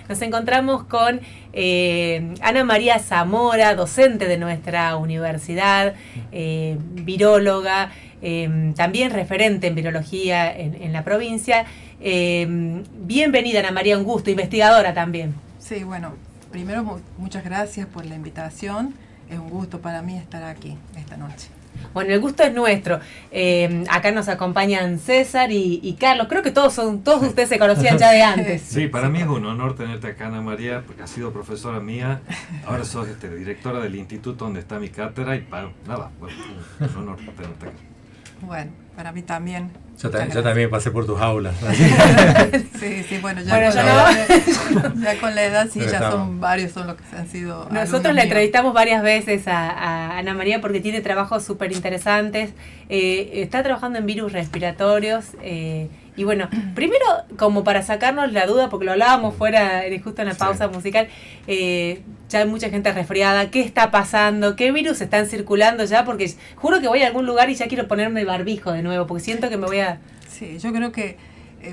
Nos encontramos con Ana María Zamora, docente de nuestra universidad, viróloga, también referente en virología en la provincia. Bienvenida, Ana María, un gusto, investigadora también. Sí, bueno, primero muchas gracias por la invitación. Es un gusto para mí estar aquí esta noche. Bueno, el gusto es nuestro. Acá nos acompañan César y Carlos. Creo que todos ustedes se conocían ya de antes. Sí, para mí es un honor tenerte acá, Ana María, porque has sido profesora mía. Ahora sos directora del instituto donde está mi cátedra y nada, bueno, un honor tenerte acá. Bueno, para mí también. Yo también pasé por tus aulas. Sí, bueno, ya con la edad sí, ya son varios, son los que han sido. Nosotros la entrevistamos varias veces a Ana María porque tiene trabajos súper interesantes. Está trabajando en virus respiratorios. Y bueno, primero, como para sacarnos la duda, porque lo hablábamos fuera, justo en la pausa musical, ya hay mucha gente resfriada. ¿Qué está pasando? ¿Qué virus están circulando ya? Porque juro que voy a algún lugar y ya quiero ponerme el barbijo de nuevo, porque siento que me voy a... Sí, yo creo que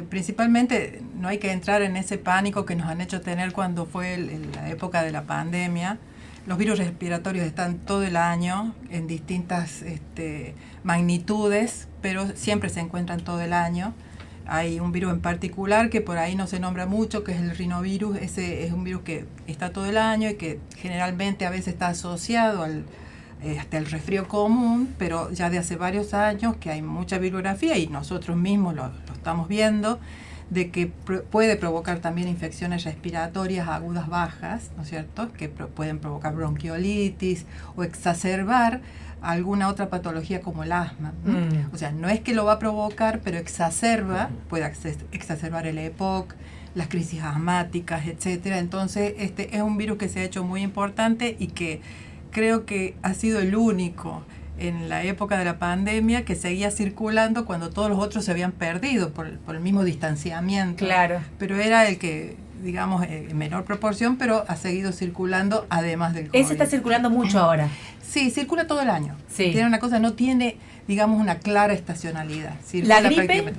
principalmente no hay que entrar en ese pánico que nos han hecho tener cuando fue la época de la pandemia. Los virus respiratorios están todo el año en distintas magnitudes, pero siempre se encuentran todo el año. Hay un virus en particular que por ahí no se nombra mucho, que es el rinovirus. Ese es un virus que está todo el año y que generalmente a veces está asociado hasta el resfrío común, pero ya de hace varios años que hay mucha bibliografía y nosotros mismos lo estamos viendo, de que puede provocar también infecciones respiratorias agudas bajas, ¿no es cierto?, que pueden provocar bronquiolitis o exacerbar alguna otra patología como el asma. O sea, no es que lo va a provocar, pero puede exacerbar el EPOC, las crisis asmáticas, etcétera. Entonces, es un virus que se ha hecho muy importante y que creo que ha sido el único en la época de la pandemia que seguía circulando cuando todos los otros se habían perdido por el mismo distanciamiento. Claro. Pero era el que, digamos, en menor proporción, pero ha seguido circulando además del COVID. Ese está circulando mucho ahora. Sí, circula todo el año. Sí. Tiene una cosa, no tiene, digamos, una clara estacionalidad. ¿La gripe?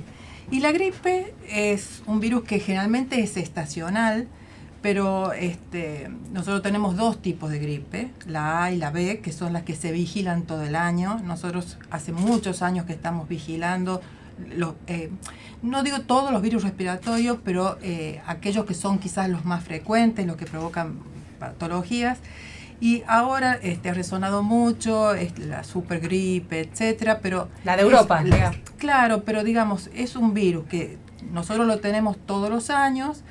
Y la gripe es un virus que generalmente es estacional, pero nosotros tenemos dos tipos de gripe, la A y la B, que son las que se vigilan todo el año. Nosotros hace muchos años que estamos vigilando, no digo todos los virus respiratorios, pero aquellos que son quizás los más frecuentes, los que provocan patologías. Y ahora ha resonado mucho la supergripe, etcétera, pero... La de Europa. Claro, pero digamos, es un virus que nosotros lo tenemos todos los años,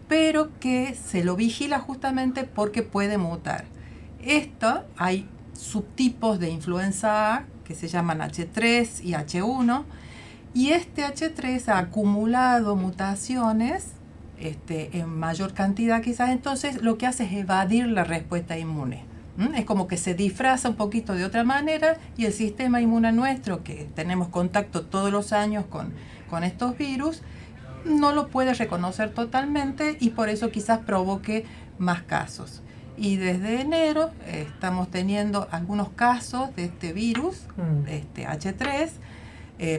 pero que se lo vigila justamente porque puede mutar. Hay subtipos de influenza A que se llaman H3 y H1, y H3 ha acumulado mutaciones en mayor cantidad quizás, entonces lo que hace es evadir la respuesta inmune. Es como que se disfraza un poquito de otra manera y el sistema inmune nuestro, que tenemos contacto todos los años con estos virus, no lo puede reconocer totalmente y por eso quizás provoque más casos. Y desde enero estamos teniendo algunos casos de este virus, H3,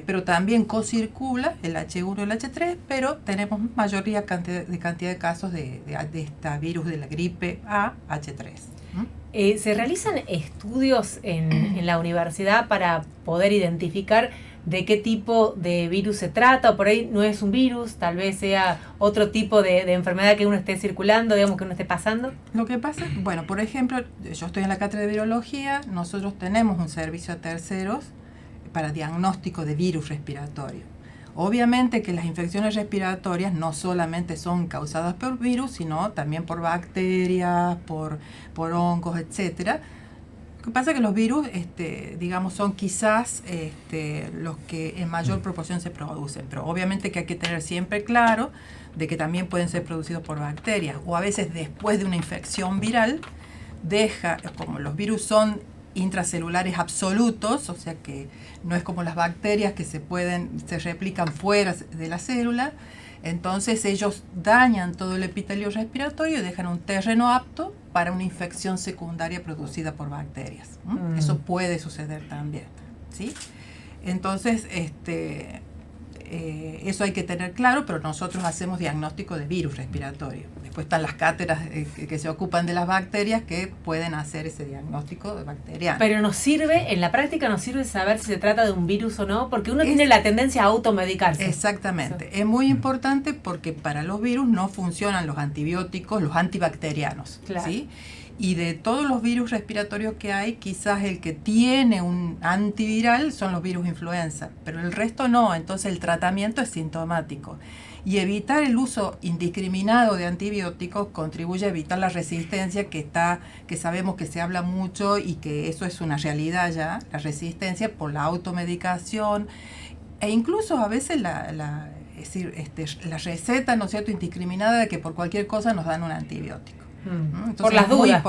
pero también co-circula el H1 y el H3, pero tenemos mayoría cantidad de casos de este virus de la gripe A, H3. ¿Se realizan estudios en la universidad para poder identificar de qué tipo de virus se trata? O por ahí no es un virus, tal vez sea otro tipo de enfermedad que uno esté circulando, digamos, que uno esté pasando. Lo que pasa, bueno, por ejemplo, yo estoy en la cátedra de virología, nosotros tenemos un servicio a terceros para diagnóstico de virus respiratorio. Obviamente que las infecciones respiratorias no solamente son causadas por virus, sino también por bacterias, por hongos, etcétera. Lo que pasa es que los virus, digamos, son quizás los que en mayor proporción se producen, pero obviamente que hay que tener siempre claro de que también pueden ser producidos por bacterias, o a veces después de una infección viral, como los virus son intracelulares absolutos, o sea que no es como las bacterias que se replican fuera de la célula, entonces ellos dañan todo el epitelio respiratorio y dejan un terreno apto para una infección secundaria producida por bacterias. Eso puede suceder también. ¿sí? Entonces, eso hay que tener claro, pero nosotros hacemos diagnóstico de virus respiratorio. Después están las cátedras que se ocupan de las bacterias que pueden hacer ese diagnóstico de bacteriano. Pero nos sirve, en la práctica nos sirve saber si se trata de un virus o no, porque uno tiene la tendencia a automedicarse. Exactamente. Es muy importante porque para los virus no funcionan los antibióticos, los antibacterianos. Claro. ¿Sí? Y de todos los virus respiratorios que hay, quizás el que tiene un antiviral son los virus influenza, pero el resto no, entonces el tratamiento es sintomático. Y evitar el uso indiscriminado de antibióticos contribuye a evitar la resistencia que sabemos que se habla mucho y que eso es una realidad ya, la resistencia por la automedicación e incluso a veces la receta, ¿no es cierto?, indiscriminada de que por cualquier cosa nos dan un antibiótico. Entonces, por las dudas.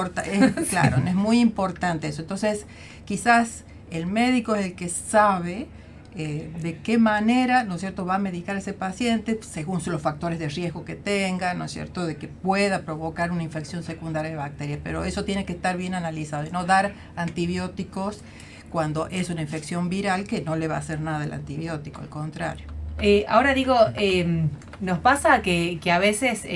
Claro, es muy importante eso. Entonces, quizás el médico es el que sabe de qué manera, ¿no es cierto?, va a medicar a ese paciente según los factores de riesgo que tenga, ¿no es cierto?, de que pueda provocar una infección secundaria de bacterias. Pero eso tiene que estar bien analizado y no dar antibióticos cuando es una infección viral que no le va a hacer nada el antibiótico, al contrario. Ahora digo, nos pasa que a veces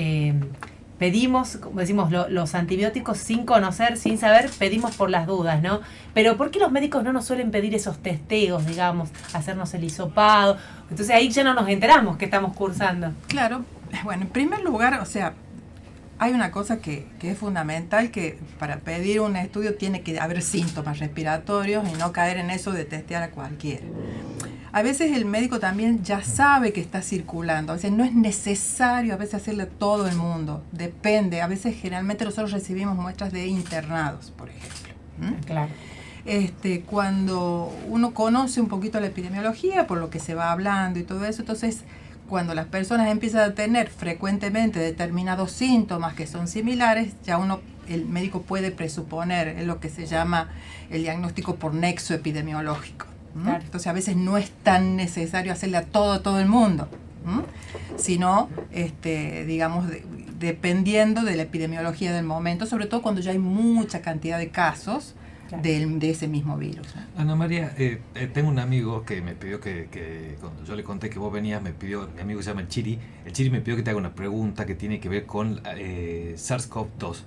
pedimos, como decimos, los antibióticos sin conocer, sin saber, pedimos por las dudas, ¿no? Pero ¿por qué los médicos no nos suelen pedir esos testeos, digamos, hacernos el hisopado? Entonces ahí ya no nos enteramos que estamos cursando. Claro, bueno, en primer lugar, o sea, hay una cosa que es fundamental, que para pedir un estudio tiene que haber síntomas respiratorios y no caer en eso de testear a cualquiera. A veces el médico también ya sabe que está circulando, a veces no es necesario a veces hacerle a todo el mundo, depende, a veces generalmente nosotros recibimos muestras de internados, por ejemplo. Claro. Cuando uno conoce un poquito la epidemiología, por lo que se va hablando y todo eso, entonces cuando las personas empiezan a tener frecuentemente determinados síntomas que son similares, ya el médico puede presuponer, es lo que se llama el diagnóstico por nexo epidemiológico. Claro. Entonces a veces no es tan necesario hacerle a todo el mundo, sino, digamos, dependiendo de la epidemiología del momento, sobre todo cuando ya hay mucha cantidad de casos. Claro. De ese mismo virus. Ana María, tengo un amigo que me pidió que cuando yo le conté que vos venías, mi amigo se llama el Chiri me pidió que te haga una pregunta que tiene que ver con SARS-CoV-2.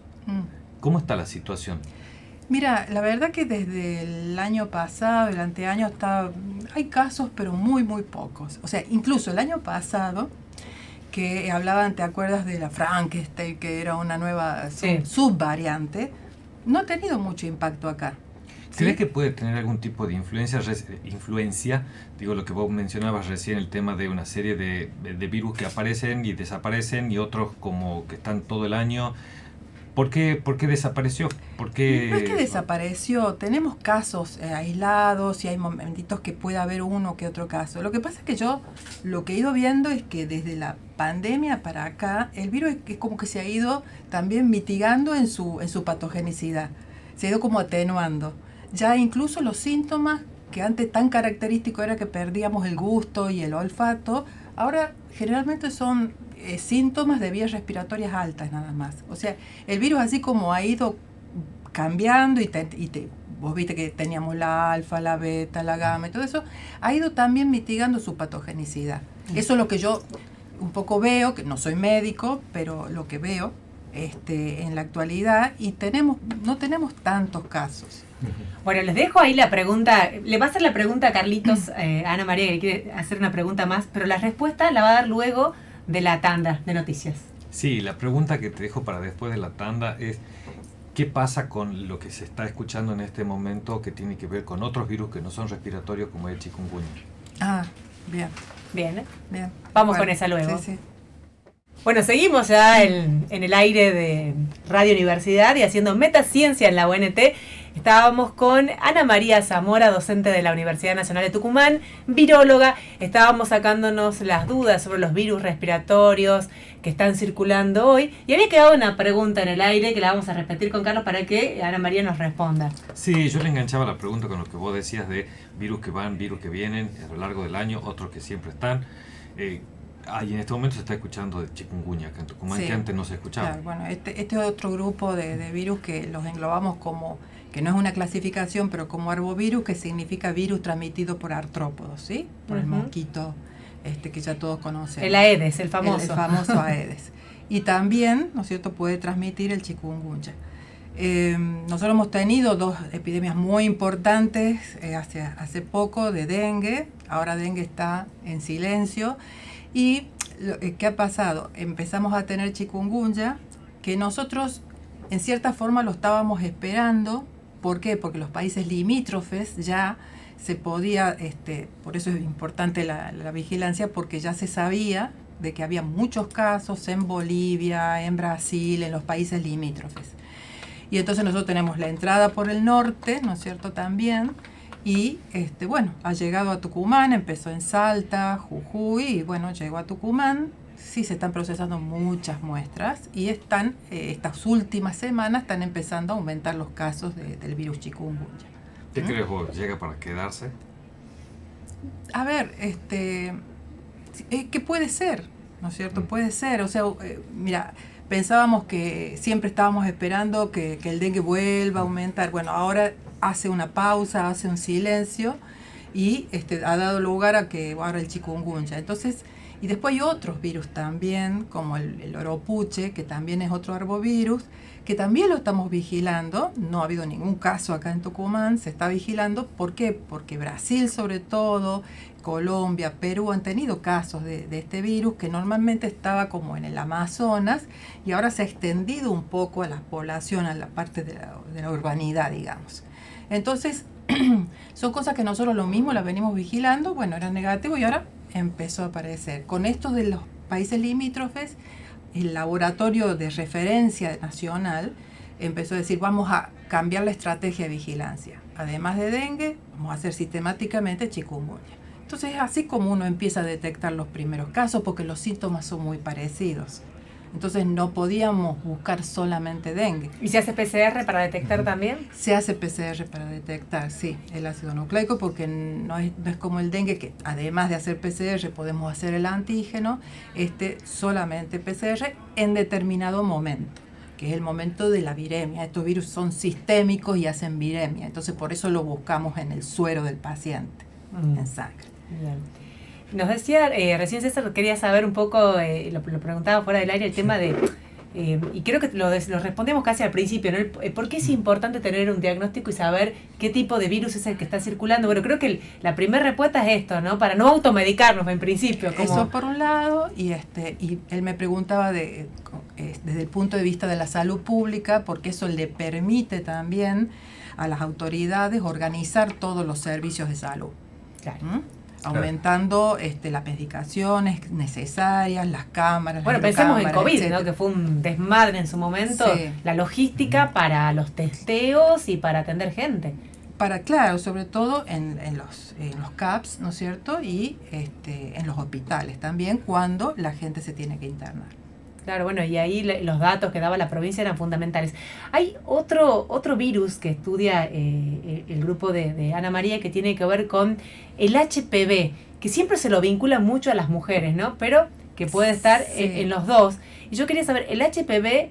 ¿Cómo está la situación? Mira, la verdad que desde el año pasado, el anteaño, hay casos, pero muy, muy pocos. O sea, incluso el año pasado, que hablaban, ¿te acuerdas de la Frankenstein, que era una nueva subvariante? No ha tenido mucho impacto acá. ¿Crees que puede tener algún tipo de influencia? Digo, lo que vos mencionabas recién, el tema de una serie de virus que aparecen y desaparecen y otros como que están todo el año. ¿Por qué desapareció? No es que desapareció, tenemos casos aislados y hay momentitos que puede haber uno que otro caso. Lo que pasa es que yo lo que he ido viendo es que desde la pandemia para acá, el virus es como que se ha ido también mitigando en su patogenicidad, se ha ido como atenuando. Ya incluso los síntomas que antes tan característico era que perdíamos el gusto y el olfato, ahora generalmente son síntomas de vías respiratorias altas nada más. O sea, el virus así como ha ido cambiando vos viste que teníamos la alfa, la beta, la gamma y todo eso, ha ido también mitigando su patogenicidad. Eso es lo que yo un poco veo, que no soy médico, pero lo que veo en la actualidad, y no tenemos tantos casos. Bueno, les dejo ahí la pregunta. Le va a hacer la pregunta a Carlitos, a Ana María, que quiere hacer una pregunta más, pero la respuesta la va a dar luego de la tanda de noticias. Sí, la pregunta que te dejo para después de la tanda es: ¿qué pasa con lo que se está escuchando en este momento que tiene que ver con otros virus que no son respiratorios, como el chikungunya? Ah, bien. Bien, Bien. Vamos con esa luego. Sí. Bueno, seguimos ya en el aire de Radio Universidad y haciendo Metaciencia en la UNT. Estábamos con Ana María Zamora, docente de la Universidad Nacional de Tucumán, viróloga. Estábamos sacándonos las dudas sobre los virus respiratorios que están circulando hoy. Y había quedado una pregunta en el aire que la vamos a repetir con Carlos para que Ana María nos responda. Sí, yo le enganchaba la pregunta con lo que vos decías de virus que van, virus que vienen a lo largo del año, otros que siempre están. Y en este momento se está escuchando de chikungunya acá en Tucumán, que antes no se escuchaba. Claro, bueno, este es otro grupo de virus que los englobamos como que no es una clasificación, pero como arbovirus, que significa virus transmitido por artrópodos, ¿sí? Por el mosquito que ya todos conocen. El Aedes, el famoso. El famoso Aedes. Y también, ¿no es cierto?, puede transmitir el chikungunya. Nosotros hemos tenido 2 epidemias muy importantes hace poco de dengue. Ahora dengue está en silencio. ¿Y qué ha pasado? Empezamos a tener chikungunya, que nosotros en cierta forma lo estábamos esperando. ¿Por qué? Porque los países limítrofes ya se podía, por eso es importante la vigilancia, porque ya se sabía de que había muchos casos en Bolivia, en Brasil, en los países limítrofes. Y entonces nosotros tenemos la entrada por el norte, ¿no es cierto?, también, y bueno, ha llegado a Tucumán, empezó en Salta, Jujuy, y bueno, llegó a Tucumán. Sí, se están procesando muchas muestras y estas últimas semanas están empezando a aumentar los casos del virus chikungunya. ¿Qué crees vos? ¿Llega para quedarse? A ver, ¿qué puede ser? ¿No es cierto? Puede ser. O sea, mira, pensábamos que siempre estábamos esperando que el dengue vuelva a aumentar. Bueno, ahora hace una pausa, hace un silencio y ha dado lugar a que ahora el chikungunya. Entonces, y después hay otros virus también, como el oropuche, que también es otro arbovirus, que también lo estamos vigilando. No ha habido ningún caso acá en Tucumán, se está vigilando. ¿Por qué? Porque Brasil sobre todo, Colombia, Perú han tenido casos de este virus que normalmente estaba como en el Amazonas y ahora se ha extendido un poco a la población, a la parte de la urbanidad, digamos. Entonces, son cosas que nosotros lo mismo las venimos vigilando. Bueno, era negativo y ahora empezó a aparecer. Con esto de los países limítrofes, el laboratorio de referencia nacional empezó a decir, vamos a cambiar la estrategia de vigilancia. Además de dengue, vamos a hacer sistemáticamente chikungunya. Entonces es así como uno empieza a detectar los primeros casos, porque los síntomas son muy parecidos. Entonces no podíamos buscar solamente dengue. ¿Y se hace PCR para detectar también? Se hace PCR para detectar, sí, el ácido nucleico, porque no es como el dengue, que además de hacer PCR podemos hacer el antígeno, solamente PCR en determinado momento, que es el momento de la viremia. Estos virus son sistémicos y hacen viremia, entonces por eso lo buscamos en el suero del paciente, en sangre. Bien. Nos decía, recién César quería saber un poco, lo preguntaba fuera del aire, el tema de, y creo que lo respondemos casi al principio, ¿no? ¿Por qué es importante tener un diagnóstico y saber qué tipo de virus es el que está circulando? Bueno, creo que la primera respuesta es esto, ¿no? Para no automedicarnos en principio. Como... Eso por un lado, y él me preguntaba desde el punto de vista de la salud pública, porque eso le permite también a las autoridades organizar todos los servicios de salud. Claro. Aumentando las medicaciones necesarias, las cámaras. Bueno, pensemos en COVID, ¿no? Que fue un desmadre en su momento, sí. La logística para los testeos y para atender gente. Claro, sobre todo en los CAPS, ¿no es cierto? Y en los hospitales también, cuando la gente se tiene que internar. Claro, bueno, y ahí los datos que daba la provincia eran fundamentales. Hay otro virus que estudia el grupo de Ana María, que tiene que ver con el HPV, que siempre se lo vincula mucho a las mujeres, ¿no? Pero que puede estar en los dos. Y yo quería saber, el HPV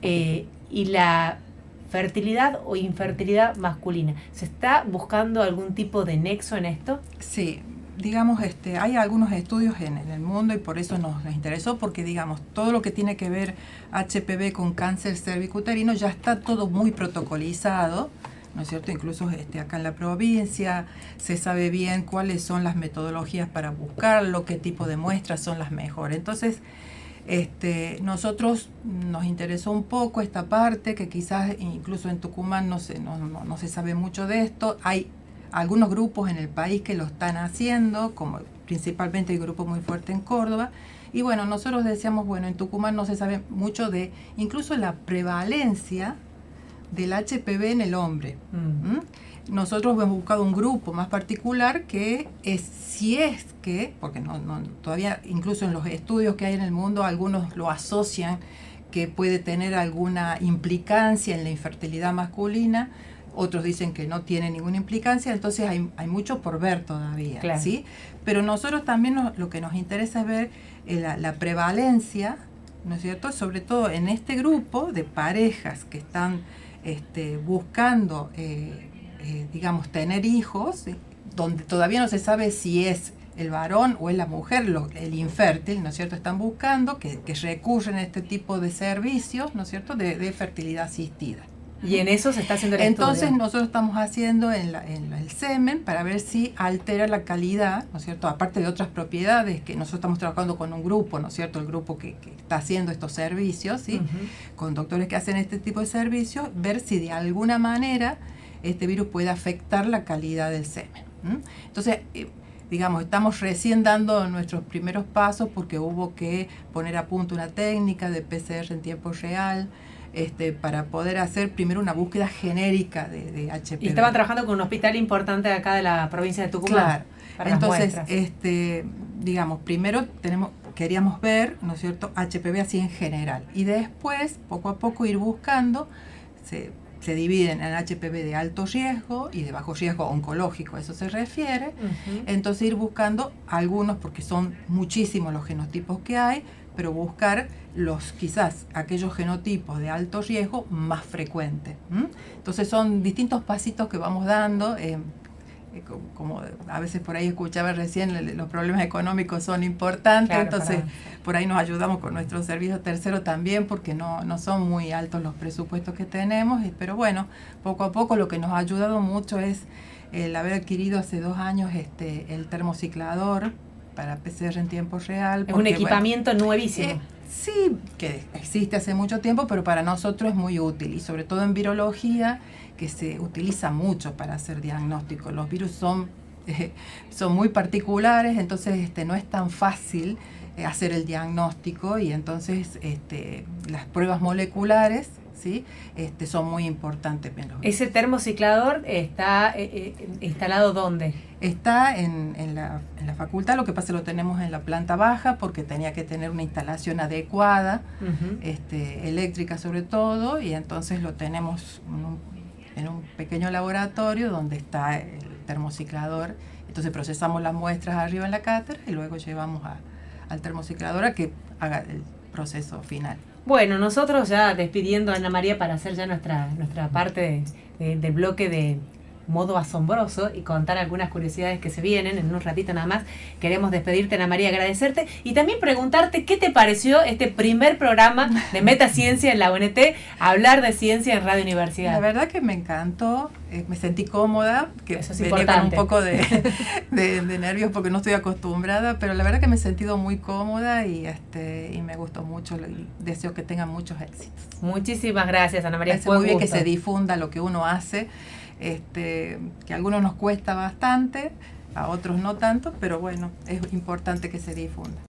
y la fertilidad o infertilidad masculina, ¿se está buscando algún tipo de nexo en esto? Sí. Digamos, hay algunos estudios en el mundo y por eso nos interesó, porque digamos, todo lo que tiene que ver HPV con cáncer cervicuterino ya está todo muy protocolizado, ¿no es cierto? Incluso acá en la provincia se sabe bien cuáles son las metodologías para buscarlo, qué tipo de muestras son las mejores. Entonces, nosotros nos interesó un poco esta parte, que quizás incluso en Tucumán no se sabe mucho de esto. Hay algunos grupos en el país que lo están haciendo, como principalmente el grupo muy fuerte en Córdoba. Y bueno, nosotros decíamos, bueno, en Tucumán no se sabe mucho de incluso la prevalencia del HPV en el hombre. Nosotros hemos buscado un grupo más particular que es, si es que, porque todavía incluso en los estudios que hay en el mundo, algunos lo asocian que puede tener alguna implicancia en la infertilidad masculina, otros dicen que no tiene ninguna implicancia, entonces hay mucho por ver todavía, claro. ¿Sí? Pero nosotros también lo que nos interesa es ver la prevalencia, ¿no es cierto? Sobre todo en este grupo de parejas que están buscando, digamos, tener hijos, donde todavía no se sabe si es el varón o es la mujer, el infértil, ¿no es cierto? Están buscando que recurren a este tipo de servicios, ¿no es cierto?, de fertilidad asistida. Y en eso se está haciendo el Entonces estudio. nosotros estamos haciendo en el semen para ver si altera la calidad, ¿no es cierto? Aparte de otras propiedades que nosotros estamos trabajando con un grupo, ¿no es cierto? El grupo que está haciendo estos servicios, ¿sí? Con doctores que hacen este tipo de servicios, ver si de alguna manera este virus puede afectar la calidad del semen. Entonces, digamos, estamos recién dando nuestros primeros pasos porque hubo que poner a punto una técnica de PCR en tiempo real, para poder hacer primero una búsqueda genérica de HPV. Y estaban trabajando con un hospital importante de acá de la provincia de Tucumán. Claro. Para las Entonces, muestras. digamos, primero queríamos ver, ¿no es cierto?, HPV así en general. Y después, poco a poco, ir buscando, se dividen en HPV de alto riesgo y de bajo riesgo oncológico, a eso se refiere. Entonces ir buscando algunos, porque son muchísimos los genotipos que hay, pero buscar quizás aquellos genotipos de alto riesgo más frecuentes. Entonces son distintos pasitos que vamos dando. Como a veces por ahí escuchaba recién, los problemas económicos son importantes, claro, entonces por ahí nos ayudamos con nuestro servicio tercero también, porque no son muy altos los presupuestos que tenemos, pero bueno, poco a poco lo que nos ha ayudado mucho es el haber adquirido hace 2 años el termociclador para PCR en tiempo real. Es un equipamiento nuevísimo. Sí, que existe hace mucho tiempo, pero para nosotros es muy útil, y sobre todo en virología, que se utiliza mucho para hacer diagnóstico. Los virus son muy particulares, entonces no es tan fácil hacer el diagnóstico, y entonces las pruebas moleculares, ¿sí?, son muy importantes. ¿Ese termociclador está instalado dónde? Está en la facultad, lo que pasa es que lo tenemos en la planta baja porque tenía que tener una instalación adecuada, eléctrica sobre todo, y entonces lo tenemos en un pequeño laboratorio donde está el termociclador. Entonces procesamos las muestras arriba en la cátedra y luego llevamos al termociclador a que haga el proceso final. Bueno, nosotros ya despidiendo a Ana María para hacer ya nuestra parte del bloque de modo asombroso y contar algunas curiosidades que se vienen en un ratito nada más. Queremos despedirte, Ana María, agradecerte y también preguntarte qué te pareció este primer programa de Metaciencia en la UNT, hablar de ciencia en Radio Universidad. La verdad que me encantó, me sentí cómoda, que eso es venía importante. con un poco de nervios porque no estoy acostumbrada, pero la verdad que me he sentido muy cómoda y me gustó mucho y deseo que tengan muchos éxitos. Muchísimas gracias, Ana María. Es muy bien que se difunda lo que uno hace, que a algunos nos cuesta bastante, a otros no tanto, pero bueno, es importante que se difunda.